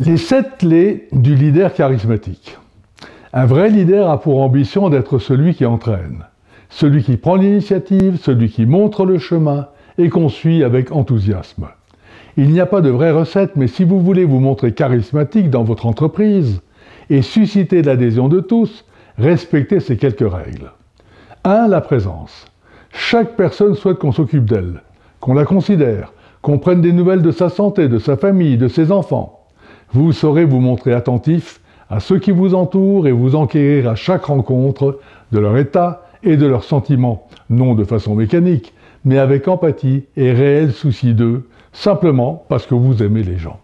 Les 7 clés du leader charismatique. Un vrai leader a pour ambition d'être celui qui entraîne, celui qui prend l'initiative, celui qui montre le chemin et qu'on suit avec enthousiasme. Il n'y a pas de vraie recette, mais si vous voulez vous montrer charismatique dans votre entreprise et susciter l'adhésion de tous, respectez ces quelques règles. 1. La présence. Chaque personne souhaite qu'on s'occupe d'elle, qu'on la considère, qu'on prenne des nouvelles de sa santé, de sa famille, de ses enfants. Vous saurez vous montrer attentif à ceux qui vous entourent et vous enquérir à chaque rencontre de leur état et de leurs sentiments, non de façon mécanique, mais avec empathie et réel souci d'eux, simplement parce que vous aimez les gens.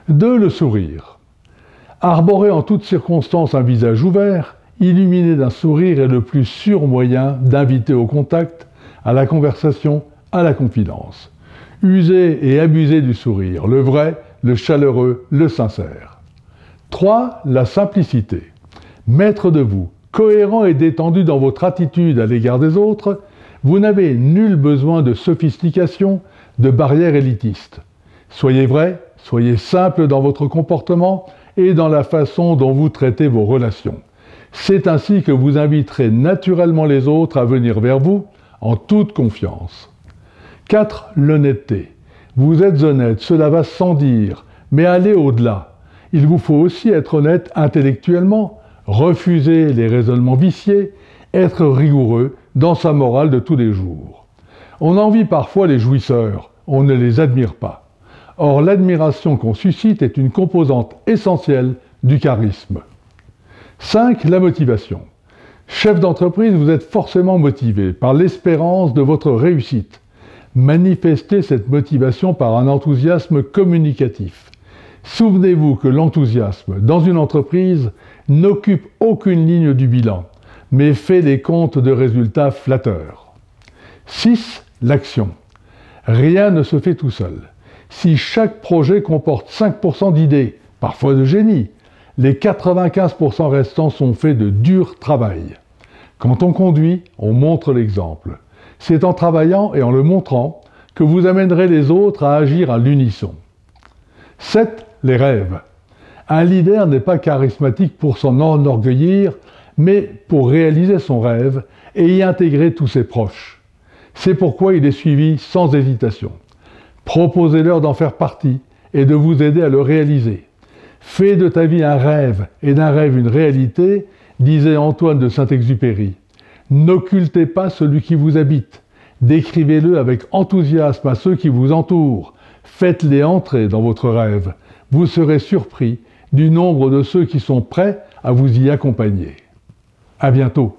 2. Le sourire. Arborer en toutes circonstances un visage ouvert, illuminé d'un sourire est le plus sûr moyen d'inviter au contact, à la conversation, à la confidence. Usez et abusez du sourire, le vrai, le chaleureux, le sincère. 3. La simplicité. Maître de vous, cohérent et détendu dans votre attitude à l'égard des autres, vous n'avez nul besoin de sophistication, de barrières élitistes. Soyez vrai, soyez simple dans votre comportement et dans la façon dont vous traitez vos relations. C'est ainsi que vous inviterez naturellement les autres à venir vers vous en toute confiance. 4. L'honnêteté. Vous êtes honnête, cela va sans dire, mais allez au-delà. Il vous faut aussi être honnête intellectuellement, refuser les raisonnements viciés, être rigoureux dans sa morale de tous les jours. On envie parfois les jouisseurs, on ne les admire pas. Or, l'admiration qu'on suscite est une composante essentielle du charisme. 5. La motivation. Chef d'entreprise, vous êtes forcément motivé par l'espérance de votre réussite. Manifestez cette motivation par un enthousiasme communicatif. Souvenez-vous que l'enthousiasme dans une entreprise n'occupe aucune ligne du bilan, mais fait les comptes de résultats flatteurs. 6. L'action. Rien ne se fait tout seul. Si chaque projet comporte 5% d'idées, parfois de génie, les 95% restants sont faits de dur travail. Quand on conduit, on montre l'exemple. C'est en travaillant et en le montrant que vous amènerez les autres à agir à l'unisson. 7. Les rêves. Un leader n'est pas charismatique pour s'en enorgueillir, mais pour réaliser son rêve et y intégrer tous ses proches. C'est pourquoi il est suivi sans hésitation. Proposez-leur d'en faire partie et de vous aider à le réaliser. Fais de ta vie un rêve et d'un rêve une réalité, disait Antoine de Saint-Exupéry. N'occultez pas celui qui vous habite. Décrivez-le avec enthousiasme à ceux qui vous entourent. Faites-les entrer dans votre rêve. Vous serez surpris du nombre de ceux qui sont prêts à vous y accompagner. À bientôt.